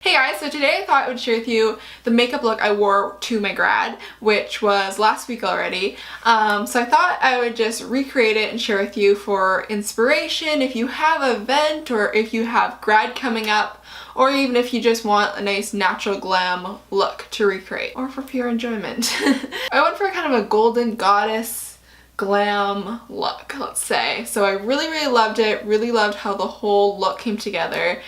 Hey guys, so today I thought I would share with you the makeup look I wore to my grad, which was last week already. So I thought I would just recreate it and share with you for inspiration if you have an event or if you have grad coming up, or even if you just want a nice natural glam look to recreate, or for pure enjoyment. I went for kind of a golden goddess glam look, let's say. So I really loved it, really loved how the whole look came together.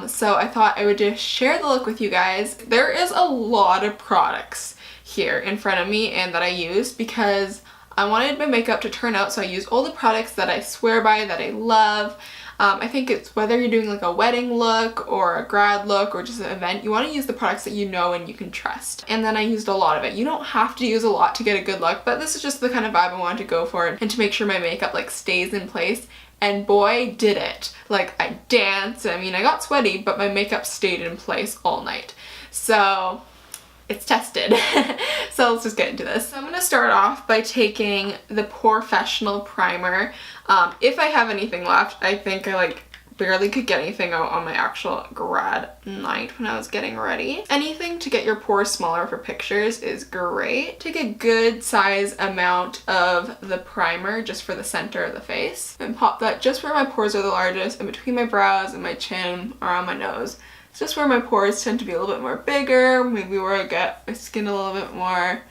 So I thought I would just share the look with you guys. There is a lot of products here in front of me and that I use because I wanted my makeup to turn out, so I used all the products that I swear by, that I love. I think it's whether you're doing like a wedding look or a grad look or just an event, you want to use the products that you know and you can trust. And then I used a lot of it. You don't have to use a lot to get a good look, but this is just the kind of vibe I wanted to go for and to make sure my makeup like stays in place. And boy, did it. Like, I danced, I mean, I got sweaty, but my makeup stayed in place all night. So, it's tested. So let's just get into this. So I'm gonna start off by taking the Professional Primer. If I have anything left, I think I barely could get anything out on my actual grad night when I was getting ready. Anything to get your pores smaller for pictures is great. Take a good size amount of the primer just for the center of the face and pop that just where my pores are the largest, and between my brows and my chin, around my nose. It's just where my pores tend to be a little bit more bigger, maybe where I get my skin a little bit more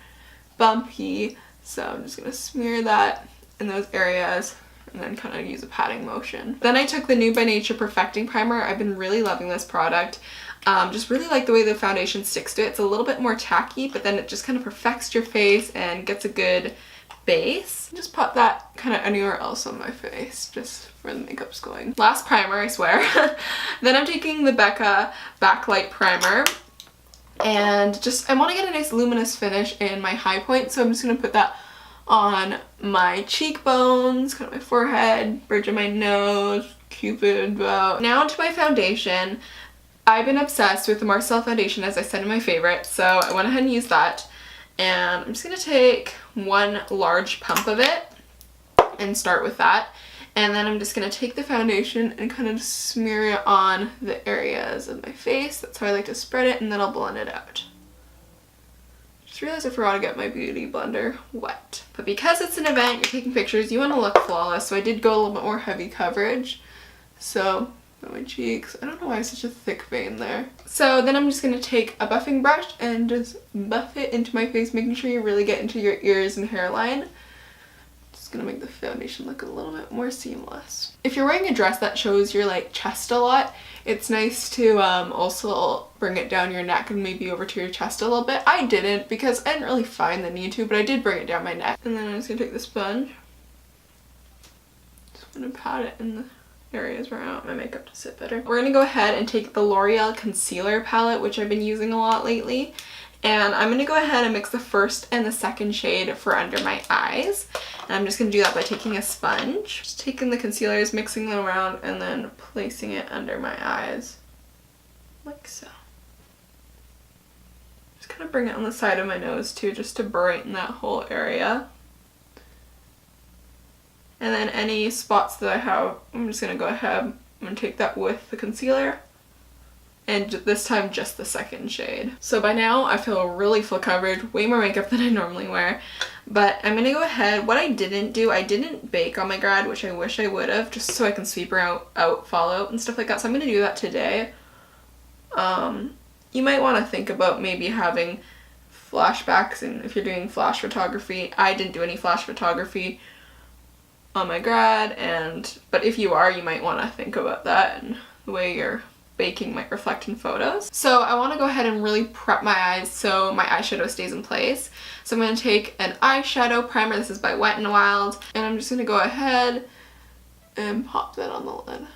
bumpy. So I'm just gonna smear that in those areas and then kind of use a patting motion. Then I took the New by Nature Perfecting Primer. I've been really loving this product. Just really like the way the foundation sticks to it. It's a little bit more tacky, but then it just kind of perfects your face and gets a good base. Just pop that kind of anywhere else on my face, just where the makeup's going. Last primer, I swear. Then I'm taking the Becca Backlight Primer. And just, I want to get a nice luminous finish in my high point, so I'm just going to put that on my cheekbones, kind of my forehead, bridge of my nose, cupid bow. Now onto my foundation. I've been obsessed with the Marcel foundation, as I said, in my favorite, so I went ahead and used that. And I'm just going to take one large pump of it and start with that. And then I'm just going to take the foundation and kind of smear it on the areas of my face. That's how I like to spread it, and then I'll blend it out. Just realized I forgot to get my beauty blender wet. But because it's an event, you're taking pictures, you want to look flawless, so I did go a little bit more heavy coverage. So, on my cheeks. I don't know why I have such a thick vein there. So then I'm just going to take a buffing brush and just buff it into my face, making sure you really get into your ears and hairline. Just going to make the foundation look a little bit more seamless. If you're wearing a dress that shows your chest a lot, it's nice to also bring it down your neck and maybe over to your chest a little bit. I didn't because I didn't really find the need to, but I did bring it down my neck. And then I'm just going to take the sponge. Just going to pat it in the areas where I want my makeup to sit better. We're going to go ahead and take the L'Oreal Concealer Palette, which I've been using a lot lately. And I'm going to go ahead and mix the first and the second shade for under my eyes. And I'm just going to do that by taking a sponge. Just taking the concealers, mixing them around, and then placing it under my eyes. Like so. Just kind of bring it on the side of my nose too, just to brighten that whole area. And then any spots that I have, I'm just going to go ahead, I'm going to take that with the concealer. And this time just the second shade. So by now I feel really full coverage, way more makeup than I normally wear. But I'm going to go ahead, what I didn't do, I didn't bake on my grad, which I wish I would have, just so I can sweep out fallout and stuff like that. So I'm going to do that today. You might want to think about maybe having flashbacks, and if you're doing flash photography. I didn't do any flash photography on my grad, but if you are, you might want to think about that and the way you're baking might reflect in photos. So I want to go ahead and really prep my eyes so my eyeshadow stays in place. So I'm going to take an eyeshadow primer. This is by Wet n Wild, and I'm just going to go ahead and pop that on the lid.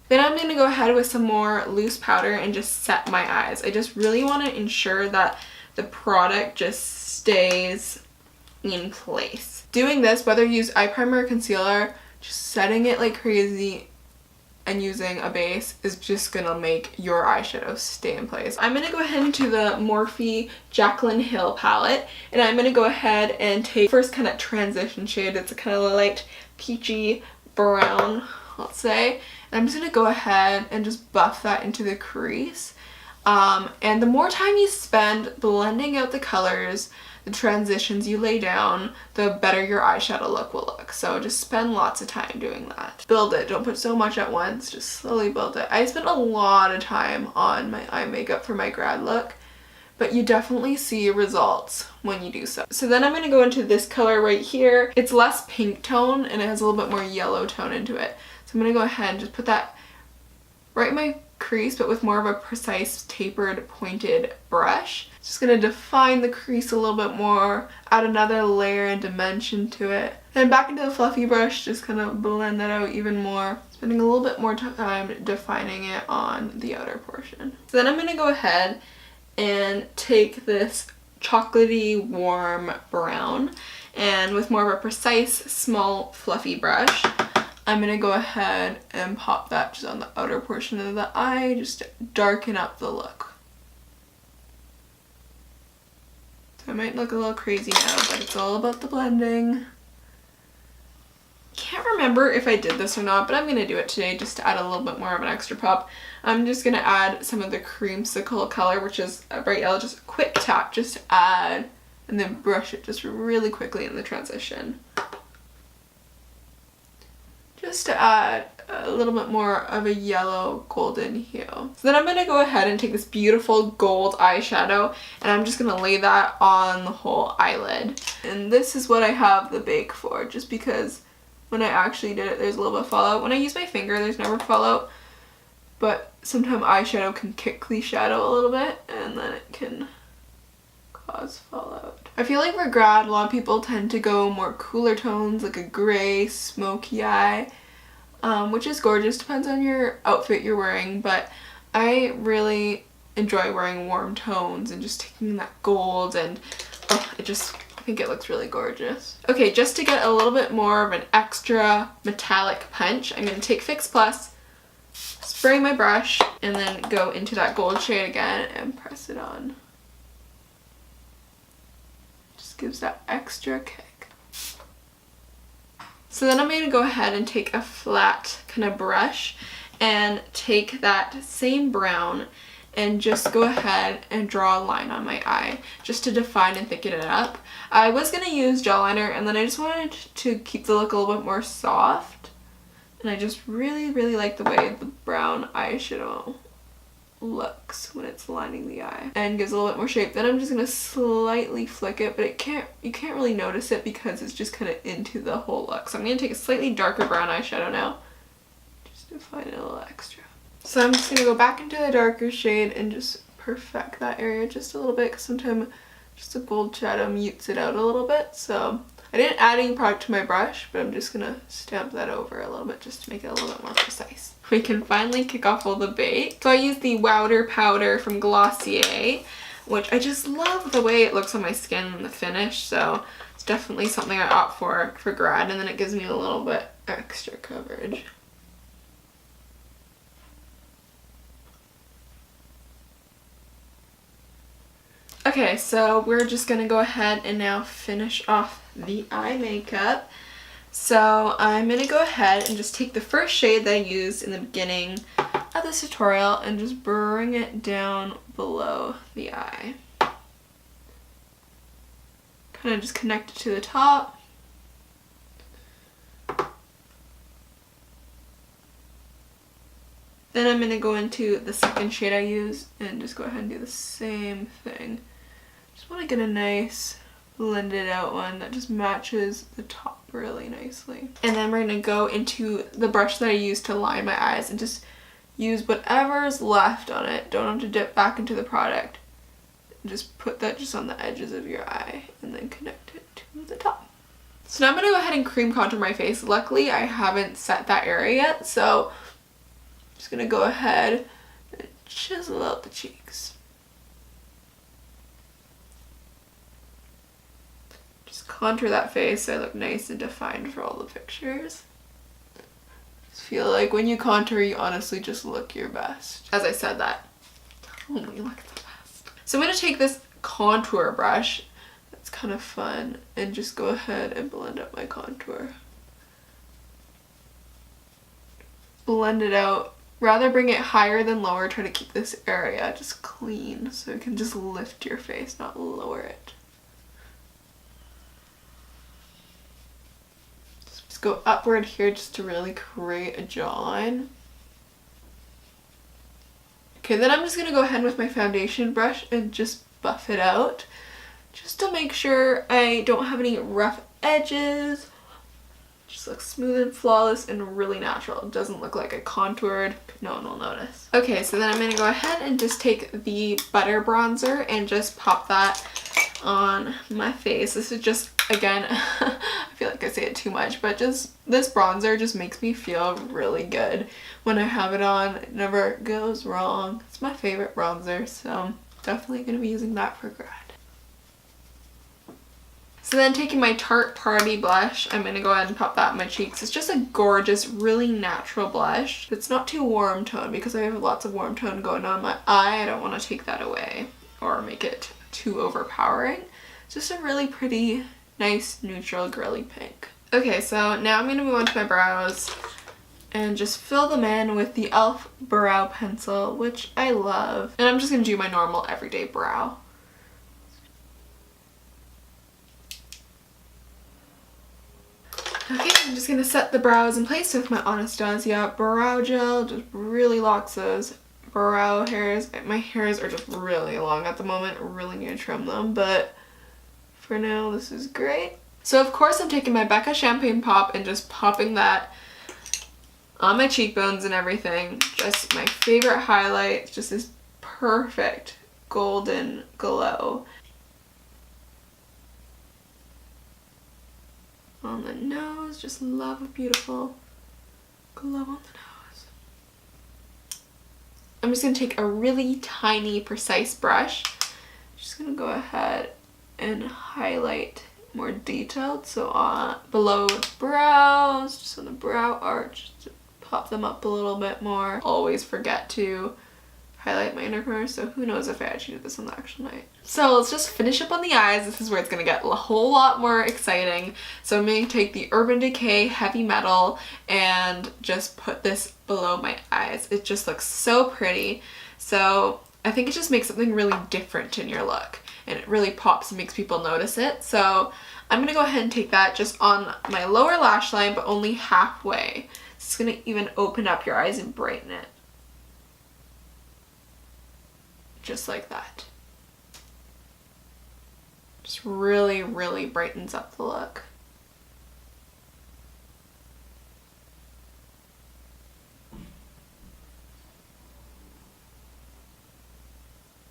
Then I'm going to go ahead with some more loose powder and just set my eyes. I just really want to ensure that the product just stays in place. Doing this, whether you use eye primer or concealer, just setting it like crazy and using a base is just gonna make your eyeshadow stay in place. I'm gonna go ahead into the Morphe Jaclyn Hill palette, and I'm gonna go ahead and take first kind of transition shade. It's a kind of light peachy brown, let's say, I'm just going to go ahead and just buff that into the crease. And the more time you spend blending out the colors, the transitions you lay down, the better your eyeshadow look will look. So just spend lots of time doing that. Build it. Don't put so much at once. Just slowly build it. I spent a lot of time on my eye makeup for my grad look, but you definitely see results when you do so. So then I'm going to go into this color right here. It's less pink tone and it has a little bit more yellow tone into it. So I'm going to go ahead and just put that right in my crease, but with more of a precise, tapered, pointed brush. Just going to define the crease a little bit more, add another layer and dimension to it. Then back into the fluffy brush, just kind of blend that out even more, spending a little bit more time defining it on the outer portion. So then I'm going to go ahead and take this chocolatey warm brown, and with more of a precise, small, fluffy brush, I'm going to go ahead and pop that just on the outer portion of the eye, just to darken up the look. So it might look a little crazy now, but it's all about the blending. Can't remember if I did this or not, but I'm going to do it today just to add a little bit more of an extra pop. I'm just going to add some of the creamsicle color, which is a bright yellow, just a quick tap just to add, and then brush it just really quickly in the transition. Just to add a little bit more of a yellow golden hue. So then I'm going to go ahead and take this beautiful gold eyeshadow and I'm just going to lay that on the whole eyelid. And this is what I have the bake for, just because when I actually did it there's a little bit of fallout. When I use my finger there's never fallout, but sometimes eyeshadow can kick the shadow a little bit and then it can cause fallout. I feel like for grad, a lot of people tend to go more cooler tones, like a gray, smoky eye, which is gorgeous, depends on your outfit you're wearing, but I really enjoy wearing warm tones and just taking that gold and I think it looks really gorgeous. Okay, just to get a little bit more of an extra metallic punch, I'm going to take Fix Plus, spray my brush, and then go into that gold shade again and press it on. Gives that extra kick. So then I'm going to go ahead and take a flat kind of brush and take that same brown and just go ahead and draw a line on my eye just to define and thicken it up. I was going to use gel liner and then I just wanted to keep the look a little bit more soft, and I just really like the way the brown eyeshadow looks when it's lining the eye and gives a little bit more shape. Then I'm just going to slightly flick it, but you can't really notice it because it's just kind of into the whole look. So I'm going to take a slightly darker brown eyeshadow now just to define it a little extra. So I'm just going to go back into the darker shade and just perfect that area just a little bit, because sometimes just a gold shadow mutes it out a little bit. So I didn't add any product to my brush, but I'm just going to stamp that over a little bit just to make it a little bit more precise. We can finally kick off all the bake. So I used the Wowder powder from Glossier, which I just love the way it looks on my skin and the finish. So it's definitely something I opt for grad, and then it gives me a little bit extra coverage. Okay, so we're just gonna go ahead and now finish off the eye makeup. So I'm going to go ahead and just take the first shade that I used in the beginning of this tutorial and just bring it down below the eye. Kind of just connect it to the top. Then I'm going to go into the second shade I used and just go ahead and do the same thing. Just want to get a nice blended out one that just matches the top really nicely. And then we're going to go into the brush that I used to line my eyes and just use whatever's left on it. Don't have to dip back into the product. Just put that just on the edges of your eye and then connect it to the top. So now I'm going to go ahead and cream contour my face. Luckily I haven't set that area yet, so I'm just going to go ahead and chisel out the cheeks. Contour that face so I look nice and defined for all the pictures. Just feel like when you contour, you honestly just look your best. As I said that, tell me you look the best. So I'm going to take this contour brush, that's kind of fun, and just go ahead and blend up my contour. blend it out. Rather bring it higher than lower. Try to keep this area just clean so you can just lift your face, not lower it. Just go upward here just to really create a jawline. Okay, then I'm just going to go ahead with my foundation brush and just buff it out just to make sure I don't have any rough edges. Just looks smooth and flawless and really natural. It doesn't look like I contoured. No one will notice. Okay, so then I'm going to go ahead and just take the butter bronzer and just pop that on my face. This is just, again, I feel like I say it too much, but just this bronzer just makes me feel really good when I have it on. It never goes wrong. It's my favorite bronzer, so I'm definitely going to be using that for grad. So then taking my Tarte Party blush, I'm going to go ahead and pop that on my cheeks. It's just a gorgeous, really natural blush. It's not too warm tone because I have lots of warm tone going on my eye. I don't want to take that away or make it too overpowering. It's just a really pretty, nice, neutral, girly pink. Okay, so now I'm going to move on to my brows and just fill them in with the e.l.f. brow pencil, which I love. And I'm just going to do my normal everyday brow. Okay, I'm just going to set the brows in place with my Anastasia brow gel. Just really locks those brow hairs. My hairs are just really long at the moment. I really need to trim them, but for now this is great. So of course I'm taking my Becca Champagne Pop and just popping that on my cheekbones and everything. Just my favorite highlight. Just this perfect golden glow. On the nose, just love a beautiful glow on the nose. I'm just going to take a really tiny, precise brush. Just going to go ahead and highlight more detailed. So below the brows, just on the brow arch, just to pop them up a little bit more. Always forget to highlight my inner corner, so who knows if I actually did this on the actual night. So let's just finish up on the eyes. This is where it's going to get a whole lot more exciting. So I'm going to take the Urban Decay Heavy Metal and just put this below my eyes. It just looks so pretty. So I think it just makes something really different in your look, and it really pops and makes people notice it. So I'm going to go ahead and take that just on my lower lash line, but only halfway. It's going to even open up your eyes and brighten it. Just like that. Just really, really brightens up the look.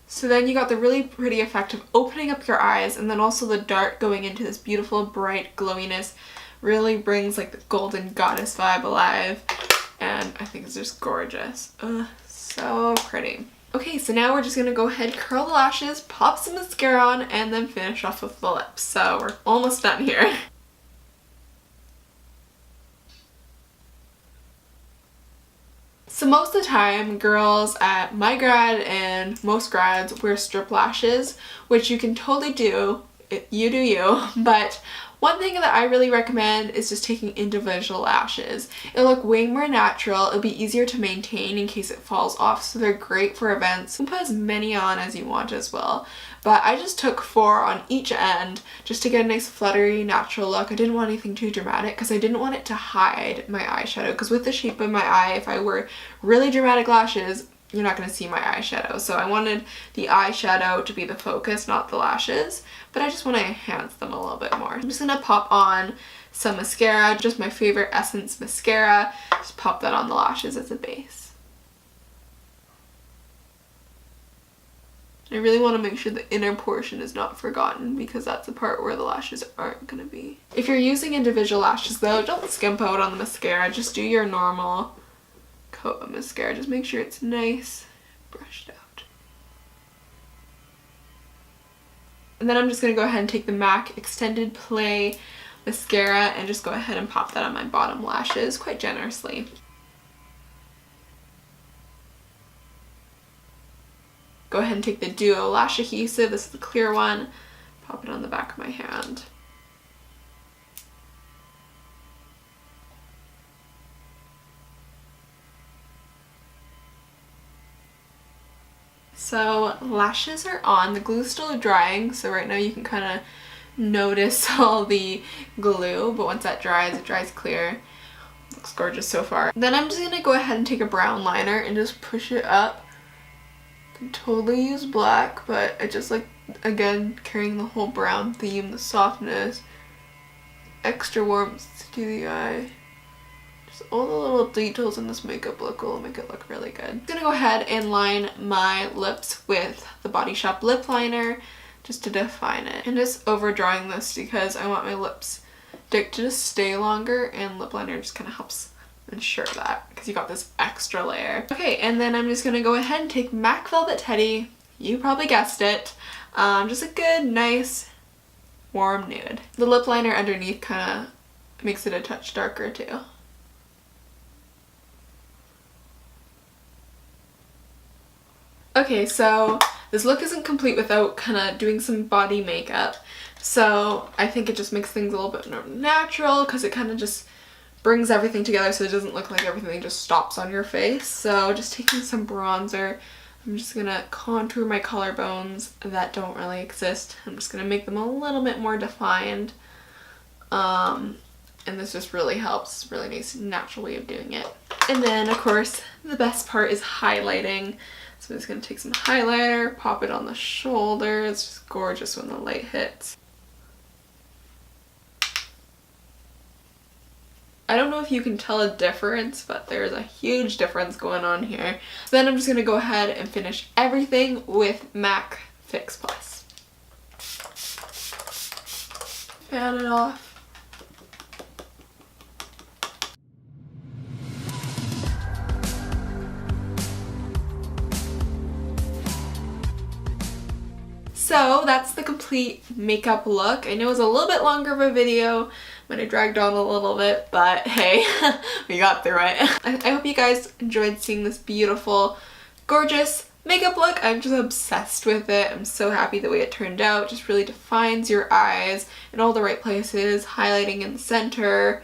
So then you got the really pretty effect of opening up your eyes, and then also the dark going into this beautiful, bright glowiness really brings like the golden goddess vibe alive, and I think it's just gorgeous. Ugh, so pretty. Okay, so now we're just going to go ahead, curl the lashes, pop some mascara on, and then finish off with the lips. So we're almost done here. So most of the time, girls at my grad and most grads wear strip lashes, which you can totally do. You do you, but one thing that I really recommend is just taking individual lashes. It'll look way more natural, it'll be easier to maintain in case it falls off, so they're great for events. You can put as many on as you want as well. But I just took 4 on each end just to get a nice fluttery natural look. I didn't want anything too dramatic because I didn't want it to hide my eyeshadow, because with the shape of my eye, if I wear really dramatic lashes, you're not going to see my eyeshadow. So I wanted the eyeshadow to be the focus, not the lashes, but I just want to enhance them a little bit more. I'm just going to pop on some mascara, just my favorite Essence mascara. Just pop that on the lashes as a base. I really want to make sure the inner portion is not forgotten, because that's the part where the lashes aren't going to be. If you're using individual lashes though, don't skimp out on the mascara. Just do your normal coat of mascara. Just make sure it's nice, brushed out. And then I'm just going to go ahead and take the MAC Extended Play mascara and just go ahead and pop that on my bottom lashes quite generously. Go ahead and take the Duo Lash Adhesive, this is the clear one, pop it on the back of my hand. So lashes are on. The glue's still drying, so right now you can kind of notice all the glue, but once that dries, it dries clear. Looks gorgeous so far. Then I'm just gonna go ahead and take a brown liner and just push it up. Can totally use black, but I just like, again, carrying the whole brown theme, the softness, extra warmth to the eye. Just all the little details in this makeup look will make it look really good. I'm gonna go ahead and line my lips with the Body Shop lip liner just to define it. And just overdrawing this because I want my lips to just stay longer, and lip liner just kind of helps ensure that because you got this extra layer. Okay, and then I'm just gonna go ahead and take MAC Velvet Teddy. You probably guessed it. Just a good, nice, warm nude. The lip liner underneath kind of makes it a touch darker too. Okay, so this look isn't complete without kind of doing some body makeup. So I think it just makes things a little bit more natural because it kind of just brings everything together so it doesn't look like everything just stops on your face. So just taking some bronzer, I'm just gonna contour my collarbones that don't really exist. I'm just gonna make them a little bit more defined. And this just really helps. Really nice natural way of doing it. And then of course the best part is highlighting. So I'm just gonna take some highlighter, pop it on the shoulder. It's just gorgeous when the light hits. I don't know if you can tell a difference, but there's a huge difference going on here. Then I'm just gonna go ahead and finish everything with MAC Fix Plus. Fan it off. So that's the complete makeup look. I know it was a little bit longer of a video when I dragged on a little bit, but hey, we got through it. I hope you guys enjoyed seeing this beautiful, gorgeous makeup look. I'm just obsessed with it. I'm so happy the way it turned out. It just really defines your eyes in all the right places, highlighting in the center,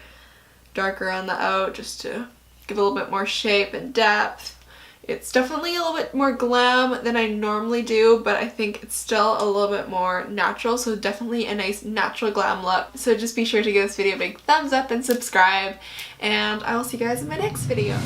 darker on the out just to give a little bit more shape and depth. It's definitely a little bit more glam than I normally do, but I think it's still a little bit more natural, so definitely a nice natural glam look. So just be sure to give this video a big thumbs up and subscribe, and I will see you guys in my next video.